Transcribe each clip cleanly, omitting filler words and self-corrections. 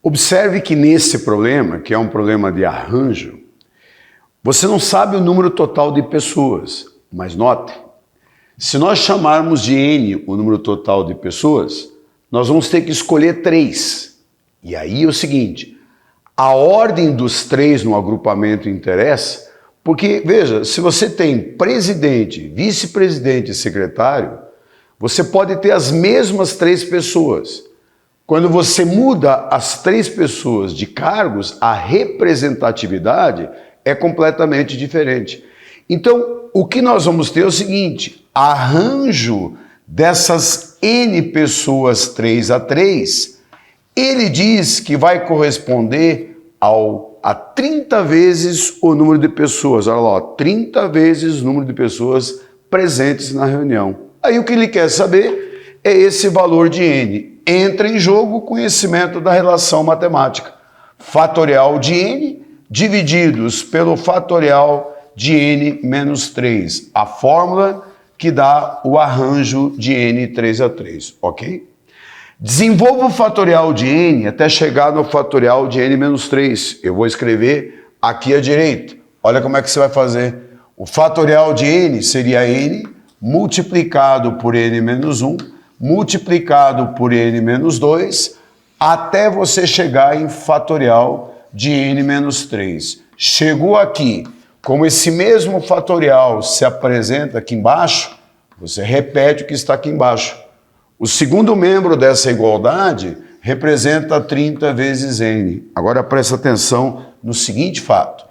Observe que nesse problema, que é um problema de arranjo, você não sabe o número total de pessoas, mas note, se nós chamarmos de N o número total de pessoas, nós vamos ter que escolher 3. E aí é o seguinte, a ordem dos 3 no agrupamento interessa, porque, veja, se você tem presidente, vice-presidente e secretário, você pode ter as mesmas 3 pessoas. Quando você muda as 3 pessoas de cargos, a representatividade é completamente diferente. Então, o que nós vamos ter é o seguinte, arranjo dessas N pessoas 3 a 3, ele diz que vai corresponder a 30 vezes o número de pessoas. Olha lá, 30 vezes o número de pessoas presentes na reunião. Aí o que ele quer saber é esse valor de N. Entra em jogo o conhecimento da relação matemática. Fatorial de N divididos pelo fatorial de N menos 3. A fórmula que dá o arranjo de N 3 a 3, ok? Desenvolva o fatorial de N até chegar no fatorial de N menos 3. Eu vou escrever aqui à direita. Olha como é que você vai fazer. O fatorial de N seria N multiplicado por N menos 1, multiplicado por N menos 2, até você chegar em fatorial de N menos 3. Chegou aqui, como esse mesmo fatorial se apresenta aqui embaixo, você repete o que está aqui embaixo. O segundo membro dessa igualdade representa 30 vezes N. Agora presta atenção no seguinte fato.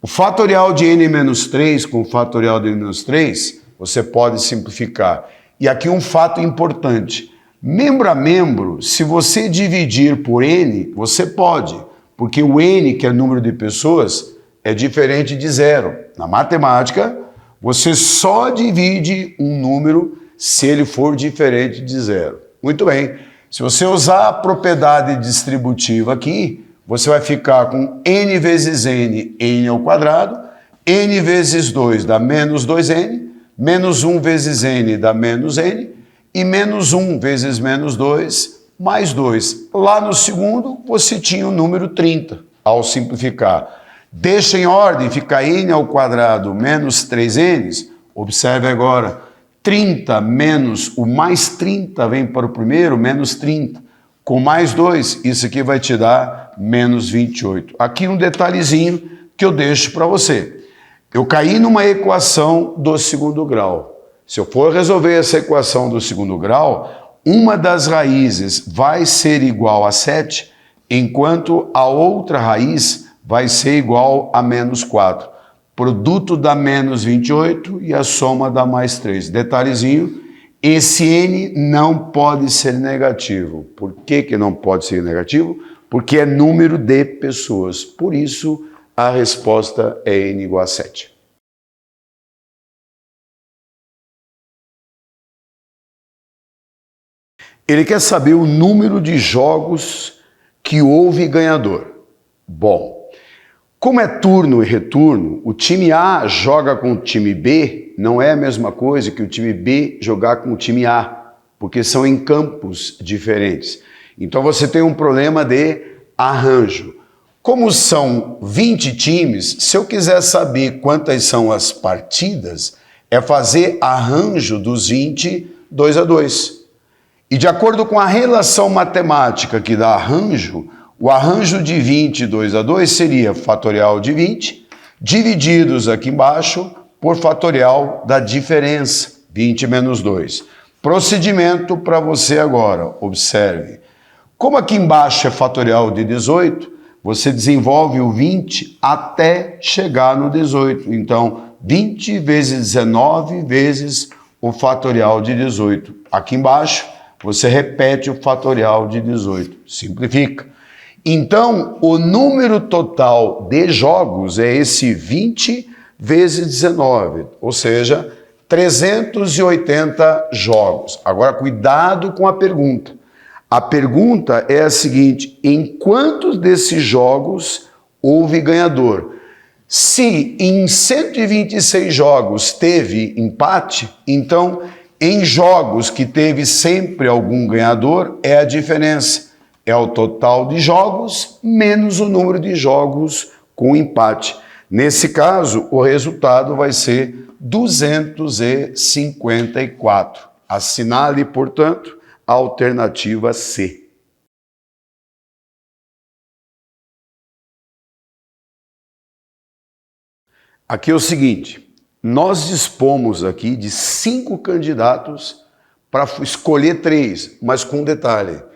O fatorial de N menos 3 com o fatorial de N menos 3, você pode simplificar. E aqui um fato importante. Membro a membro, se você dividir por N, você pode, porque o N, que é o número de pessoas, é diferente de 0. Na matemática, você só divide um número se ele for diferente de 0. Muito bem. Se você usar a propriedade distributiva aqui, você vai ficar com N vezes N, N ao quadrado, N vezes 2 dá menos 2N, menos 1 vezes N dá menos N, e menos 1 vezes menos 2, mais 2. Lá no segundo, você tinha o número 30, ao simplificar. Deixa em ordem, fica N ao quadrado menos 3N. Observe agora, 30 menos o mais 30 vem para o primeiro, menos 30. Com mais 2, isso aqui vai te dar menos 28. Aqui um detalhezinho que eu deixo para você. Eu caí numa equação do segundo grau. Se eu for resolver essa equação do segundo grau, uma das raízes vai ser igual a 7, enquanto a outra raiz vai ser igual a menos 4. Produto dá menos 28 e a soma dá mais 3. Detalhezinho, esse N não pode ser negativo. Por que que não pode ser negativo? Porque é número de pessoas. Por isso, a resposta é N igual a 7. Ele quer saber o número de jogos que houve ganhador. Bom, como é turno e retorno, o time A joga com o time B, não é a mesma coisa que o time B jogar com o time A, porque são em campos diferentes. Então você tem um problema de arranjo. Como são 20 times, se eu quiser saber quantas são as partidas, é fazer arranjo dos 20, 2 a 2. E de acordo com a relação matemática que dá arranjo, o arranjo de 20, 2 a 2 seria fatorial de 20, divididos aqui embaixo por fatorial da diferença, 20 menos 2. Procedimento para você agora, observe. Como aqui embaixo é fatorial de 18, você desenvolve o 20 até chegar no 18. Então, 20 vezes 19 vezes o fatorial de 18. Aqui embaixo, você repete o fatorial de 18. Simplifica. Então, o número total de jogos é esse 20 vezes 19, ou seja, 380 jogos. Agora, cuidado com a pergunta. A pergunta é a seguinte: em quantos desses jogos houve ganhador? Se em 126 jogos teve empate, então em jogos que teve sempre algum ganhador é a diferença. é o total de jogos menos o número de jogos com empate. Nesse caso, o resultado vai ser 254. Assinale, portanto, a alternativa C. Aqui é o seguinte, nós dispomos aqui de 5 candidatos para escolher 3, mas com um detalhe.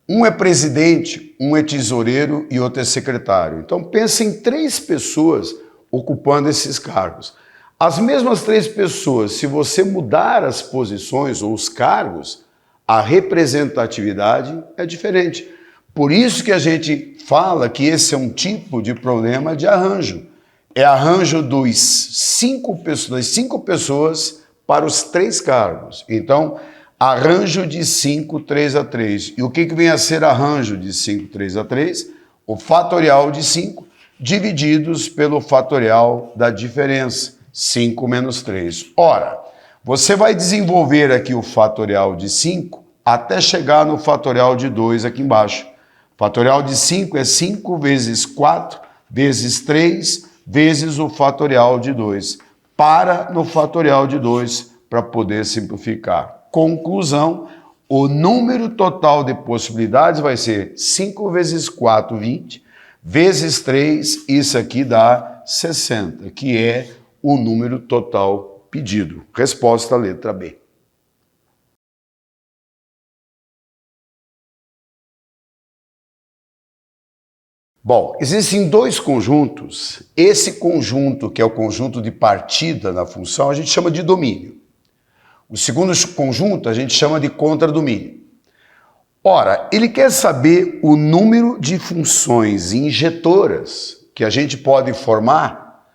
Um é presidente, um é tesoureiro e outro é secretário. Então pensa em 3 pessoas ocupando esses cargos. As mesmas 3 pessoas, se você mudar as posições ou os cargos, a representatividade é diferente. Por isso que a gente fala que esse é um tipo de problema de arranjo. É arranjo das 5 pessoas para os 3 cargos. Então, arranjo de 5, 3 a 3. E o que vem a ser arranjo de 5, 3 a 3? O fatorial de 5 divididos pelo fatorial da diferença, 5 menos 3. Ora, você vai desenvolver aqui o fatorial de 5 até chegar no fatorial de 2 aqui embaixo. Fatorial de 5 é 5 vezes 4 vezes 3 vezes o fatorial de 2. Para no fatorial de 2 para poder simplificar. Conclusão, o número total de possibilidades vai ser 5 vezes 4, 20, vezes 3, isso aqui dá 60, que é o número total pedido. Resposta letra B. Bom, existem 2 conjuntos. Esse conjunto, que é o conjunto de partida na função, a gente chama de domínio. O segundo conjunto a gente chama de contradomínio. Ora, ele quer saber o número de funções injetoras que a gente pode formar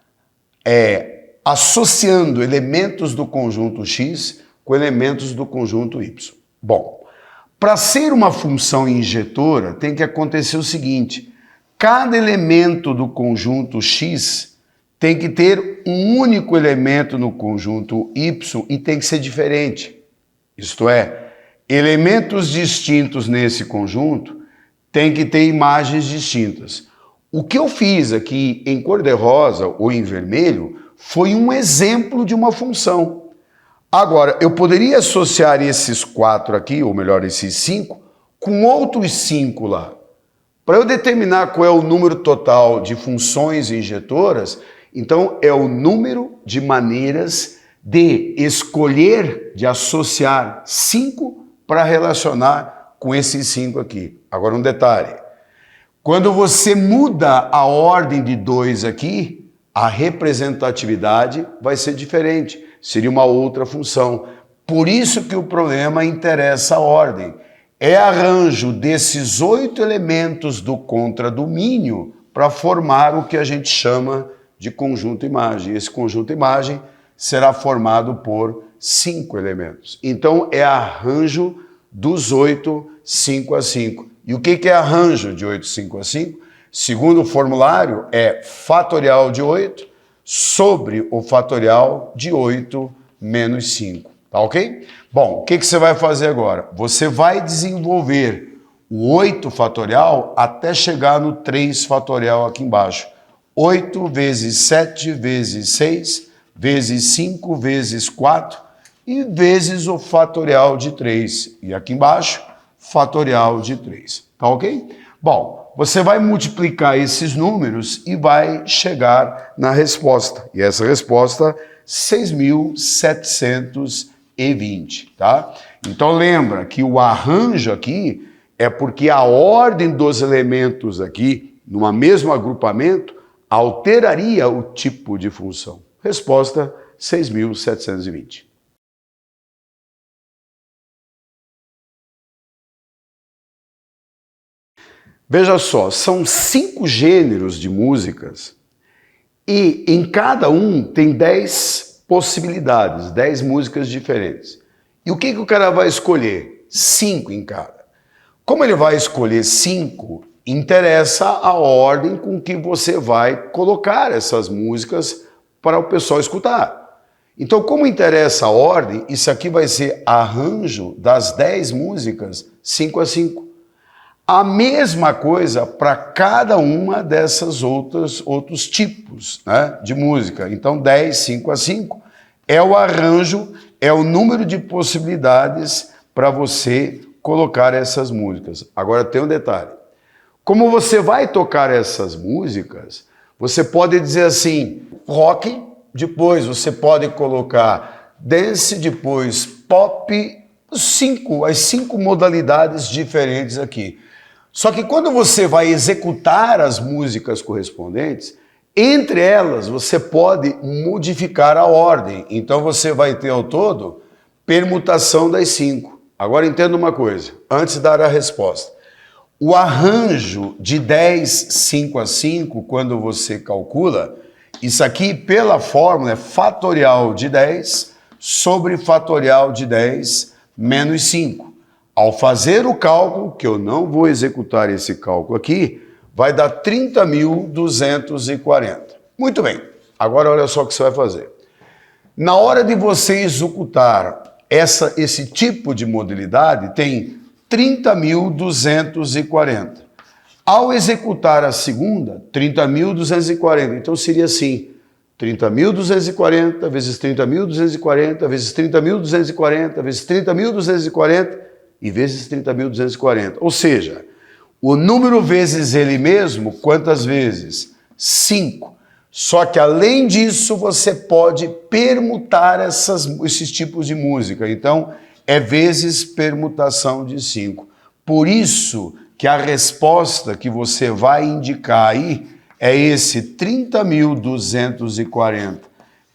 associando elementos do conjunto X com elementos do conjunto Y. Bom, para ser uma função injetora tem que acontecer o seguinte: cada elemento do conjunto X tem que ter um único elemento no conjunto Y e tem que ser diferente. Isto é, elementos distintos nesse conjunto têm que ter imagens distintas. O que eu fiz aqui em cor-de-rosa ou em vermelho foi um exemplo de uma função. Agora, eu poderia associar esses 4 aqui, ou melhor, esses 5, com outros 5 lá. Para eu determinar qual é o número total de funções injetoras, então é o número de maneiras de escolher, de associar 5 para relacionar com esses 5 aqui. Agora um detalhe, quando você muda a ordem de 2 aqui, a representatividade vai ser diferente, seria uma outra função. Por isso que o problema interessa a ordem. É arranjo desses 8 elementos do contradomínio para formar o que a gente chama de conjunto imagem. Esse conjunto imagem será formado por 5 elementos. Então, é arranjo dos 8, 5 a 5. E o que é arranjo de 8, 5 a 5? Segundo o formulário, é fatorial de 8 sobre o fatorial de 8 menos 5. Tá ok? Bom, o que você vai fazer agora? Você vai desenvolver o 8 fatorial até chegar no 3 fatorial aqui embaixo. 8 vezes 7 vezes 6 vezes 5 vezes 4 e vezes o fatorial de 3. E aqui embaixo, fatorial de 3. Tá ok? Bom, você vai multiplicar esses números e vai chegar na resposta. E essa resposta, 6.720, tá? Então lembra que o arranjo aqui é porque a ordem dos elementos aqui, numa mesmo agrupamento, alteraria o tipo de função. Resposta 6.720. Veja só, são 5 gêneros de músicas e em cada um tem 10 possibilidades, 10 músicas diferentes. E o que o cara vai escolher? 5 em cada. Como ele vai escolher 5, interessa a ordem com que você vai colocar essas músicas para o pessoal escutar. Então, como interessa a ordem, isso aqui vai ser arranjo das 10 músicas 5 a 5. A mesma coisa para cada uma dessas outros tipos, né, de música. Então 10, 5 a 5 é o arranjo, é o número de possibilidades para você colocar essas músicas. Agora tem um detalhe. Como você vai tocar essas músicas, você pode dizer assim, rock, depois você pode colocar dance, depois pop, as 5 modalidades diferentes aqui. Só que quando você vai executar as músicas correspondentes, entre elas você pode modificar a ordem. Então você vai ter ao todo permutação das 5. Agora entenda uma coisa, antes de dar a resposta. O arranjo de 10, 5 a 5, quando você calcula, isso aqui pela fórmula é fatorial de 10 sobre fatorial de 10 menos 5. Ao fazer o cálculo, que eu não vou executar esse cálculo aqui, vai dar 30.240. Muito bem, agora olha só o que você vai fazer. Na hora de você executar esse tipo de modalidade, tem 30.240. Ao executar a segunda, 30.240. Então seria assim, 30.240 vezes 30.240 vezes 30.240 vezes 30.240 e vezes 30.240. Ou seja, o número vezes ele mesmo, quantas vezes? 5. Só que além disso, você pode permutar esses tipos de música. Então, é vezes permutação de 5. Por isso que a resposta que você vai indicar aí é esse 30.240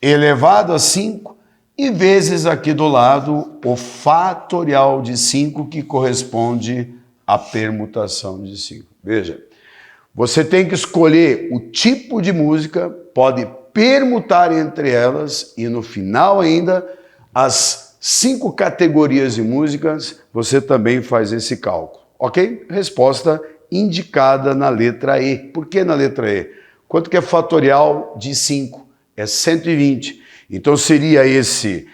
elevado a 5 e vezes aqui do lado o fatorial de 5 que corresponde à permutação de 5. Veja, você tem que escolher o tipo de música, pode permutar entre elas e no final ainda as 5 categorias de músicas, você também faz esse cálculo, ok? Resposta indicada na letra E. Por que na letra E? Quanto que é fatorial de 5? É 120. Então seria esse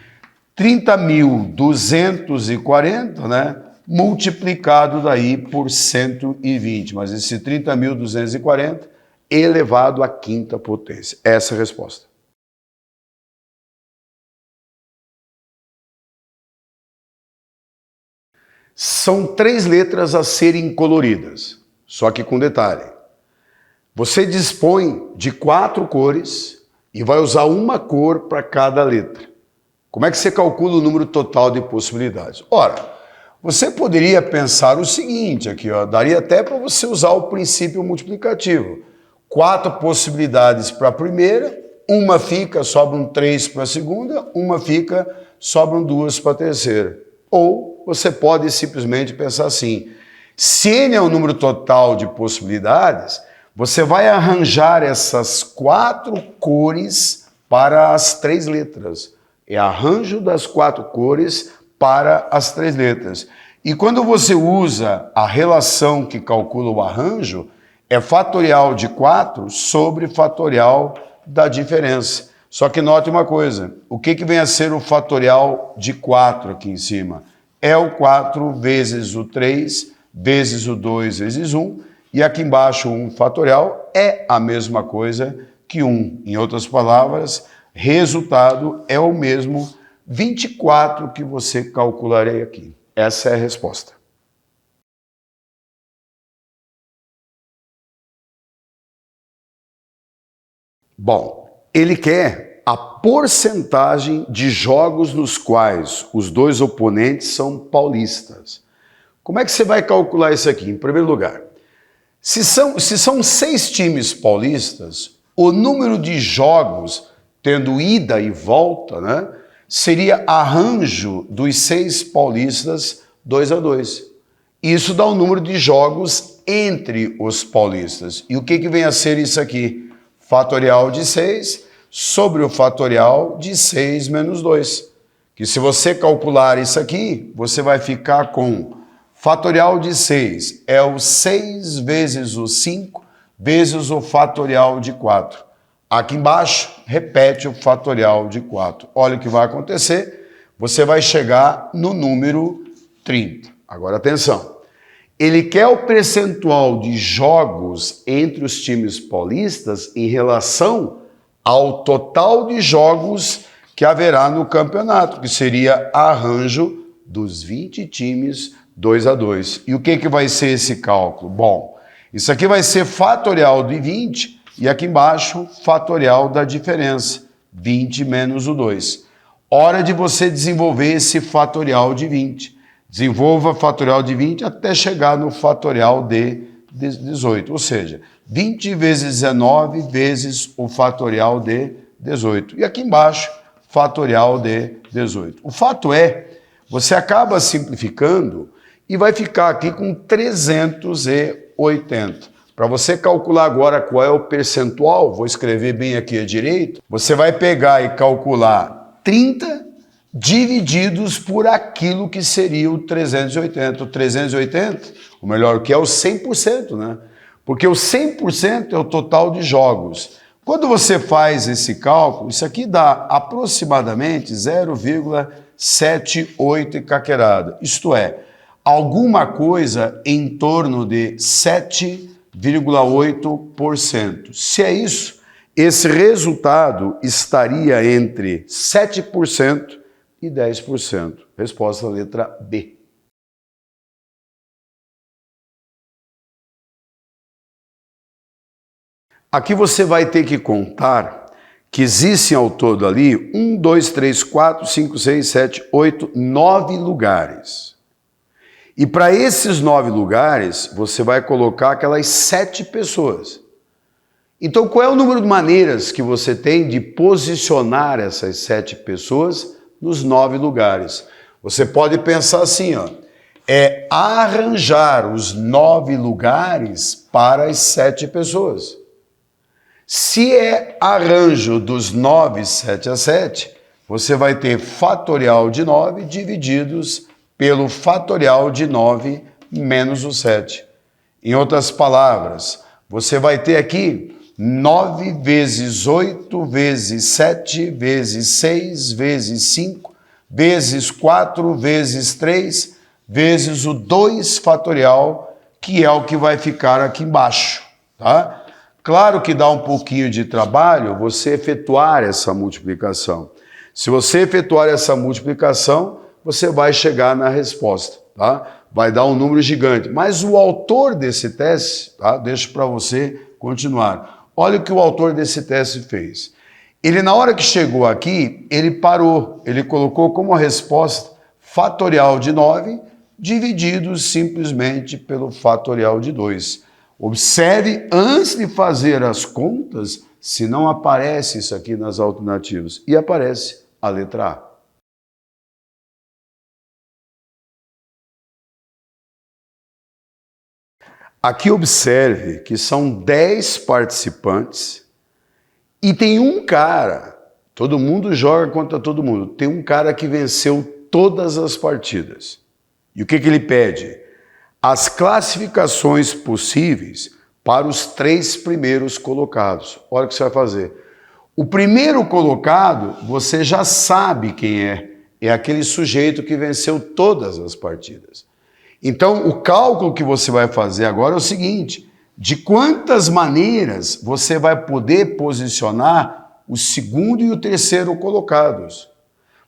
30.240, né? Multiplicado daí por 120. Mas esse 30.240 elevado à quinta potência. Essa é a resposta. São 3 letras a serem coloridas, só que com detalhe. Você dispõe de 4 cores e vai usar uma cor para cada letra. Como é que você calcula o número total de possibilidades? Ora, você poderia pensar o seguinte aqui, ó, daria até para você usar o princípio multiplicativo. 4 possibilidades para a primeira, uma fica, sobram 3 para a segunda, uma fica, sobram 2 para a terceira. Ou você pode simplesmente pensar assim, se N é o número total de possibilidades, você vai arranjar essas 4 cores para as 3 letras. É arranjo das 4 cores para as 3 letras. E quando você usa a relação que calcula o arranjo, é fatorial de 4 sobre fatorial da diferença. Só que note uma coisa, o que vem a ser o fatorial de 4 aqui em cima? É o 4 vezes o 3, vezes o 2, vezes 1, e aqui embaixo 1 fatorial é a mesma coisa que 1. Em outras palavras, resultado é o mesmo 24 que você calcularei aqui. Essa é a resposta. Bom, ele quer a porcentagem de jogos nos quais os 2 oponentes são paulistas. Como é que você vai calcular isso aqui? Em primeiro lugar, se são 6 times paulistas, o número de jogos, tendo ida e volta, né, seria arranjo dos 6 paulistas 2-2. Isso dá o número de jogos entre os paulistas. E o que vem a ser isso aqui? Fatorial de 6 sobre o fatorial de 6 menos 2. Que se você calcular isso aqui, você vai ficar com fatorial de 6 é o 6 vezes o 5 vezes o fatorial de 4. Aqui embaixo, repete o fatorial de 4. Olha o que vai acontecer, você vai chegar no número 30. Agora atenção, Ele quer o percentual de jogos entre os times paulistas em relação ao total de jogos que haverá no campeonato, que seria arranjo dos 20 times 2-2. E o que vai ser esse cálculo? Bom, isso aqui vai ser fatorial de 20 e aqui embaixo fatorial da diferença, 20 menos o 2. Hora de você desenvolver esse fatorial de 20. Desenvolva fatorial de 20 até chegar no fatorial de 18, ou seja, 20 vezes 19 vezes o fatorial de 18. E aqui embaixo, fatorial de 18. O fato é, você acaba simplificando e vai ficar aqui com 380. Para você calcular agora qual é o percentual, vou escrever bem aqui à direita, você vai pegar e calcular 30 divididos por aquilo que seria o 380. O 380, ou melhor, o que é o 100%, né? Porque o 100% é o total de jogos. Quando você faz esse cálculo, isso aqui dá aproximadamente 0,78 e caquerada. Isto é, alguma coisa em torno de 7,8%. Se é isso, esse resultado estaria entre 7% e 10%. Resposta letra B. Aqui você vai ter que contar que existem ao todo ali 1, 2, 3, 4, 5, 6, 7, 8, 9 lugares. E para esses 9 lugares, você vai colocar aquelas 7 pessoas. Então, qual é o número de maneiras que você tem de posicionar essas 7 pessoas nos 9 lugares? Você pode pensar assim, ó, é arranjar os 9 lugares para as 7 pessoas. Se é arranjo dos 9, 7 a 7, você vai ter fatorial de 9 divididos pelo fatorial de 9 menos o 7. Em outras palavras, você vai ter aqui 9 vezes 8 vezes 7 vezes 6 vezes 5 vezes 4 vezes 3 vezes o 2 fatorial, que é o que vai ficar aqui embaixo, tá? Claro que dá um pouquinho de trabalho você efetuar essa multiplicação. Se você efetuar essa multiplicação, você vai chegar na resposta, tá? Vai dar um número gigante. Mas o autor desse teste, tá? Deixo para você continuar. Olha o que o autor desse teste fez. Ele, na hora que chegou aqui, ele parou. Ele colocou como resposta fatorial de 9 dividido simplesmente pelo fatorial de 2. Observe, antes de fazer as contas, se não aparece isso aqui nas alternativas. E aparece a letra A. Aqui observe que são 10 participantes e tem um cara, todo mundo joga contra todo mundo, tem um cara que venceu todas as partidas. E o que ele pede? As classificações possíveis para os 3 primeiros colocados. Olha o que você vai fazer. O primeiro colocado, você já sabe quem é. É aquele sujeito que venceu todas as partidas. Então, o cálculo que você vai fazer agora é o seguinte: de quantas maneiras você vai poder posicionar o segundo e o terceiro colocados.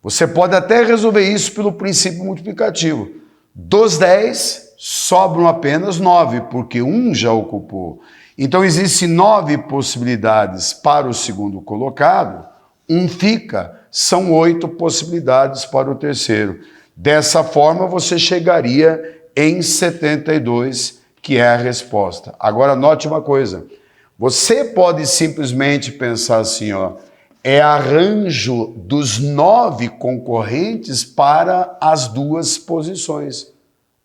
Você pode até resolver isso pelo princípio multiplicativo. Dos 10, sobram apenas 9, porque um já ocupou. Então, existem 9 possibilidades para o segundo colocado, um fica, são 8 possibilidades para o terceiro. Dessa forma, você chegaria em 72, que é a resposta. Agora, note uma coisa. Você pode simplesmente pensar assim, ó, é arranjo dos 9 concorrentes para as 2 posições.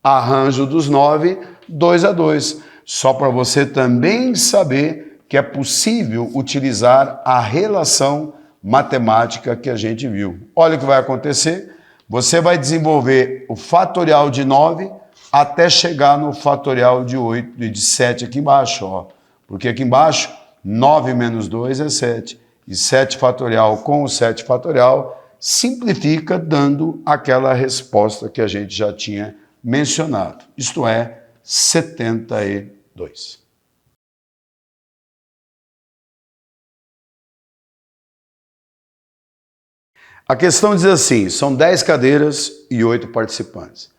Arranjo dos 9, 2-2. Só para você também saber que é possível utilizar a relação matemática que a gente viu. Olha o que vai acontecer. Você vai desenvolver o fatorial de 9 até chegar no fatorial de 8 e de 7 aqui embaixo, ó. Porque aqui embaixo, 9 menos 2 é 7. E 7 fatorial com o 7 fatorial simplifica dando aquela resposta que a gente já tinha mencionado. Isto é, 72. A questão diz assim, são 10 cadeiras e 8 participantes.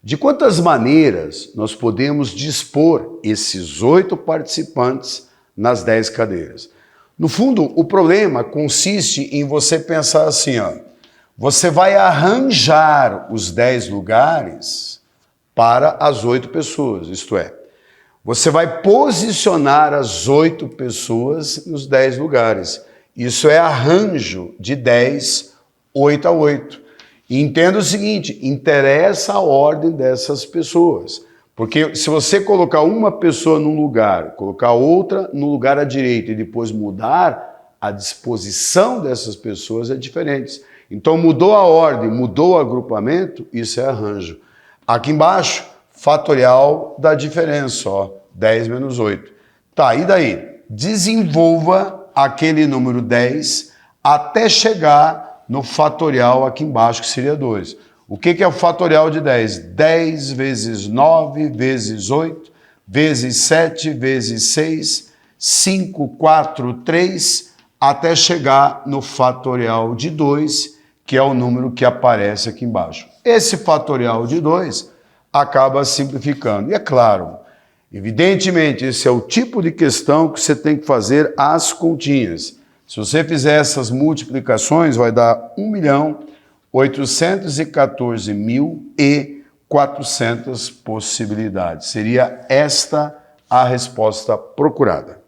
De quantas maneiras nós podemos dispor esses 8 participantes nas 10 cadeiras? No fundo, o problema consiste em você pensar assim, ó, você vai arranjar os 10 lugares para as 8 pessoas, isto é, você vai posicionar as 8 pessoas nos 10 lugares. Isso é arranjo de 10, 8 a 8. E entenda o seguinte, interessa a ordem dessas pessoas. Porque se você colocar uma pessoa num lugar, colocar outra no lugar à direita e depois mudar, a disposição dessas pessoas é diferente. Então mudou a ordem, mudou o agrupamento, isso é arranjo. Aqui embaixo, fatorial da diferença, ó, 10 menos 8. Tá, e daí? Desenvolva aquele número 10 até chegar no fatorial aqui embaixo, que seria 2. O que é o fatorial de 10? 10 vezes 9 vezes 8 vezes 7 vezes 6, 5, 4, 3, até chegar no fatorial de 2, que é o número que aparece aqui embaixo. Esse fatorial de 2 acaba simplificando. E é claro, evidentemente, esse é o tipo de questão que você tem que fazer às continhas. Se você fizer essas multiplicações, vai dar 1.814.400 possibilidades. Seria esta a resposta procurada.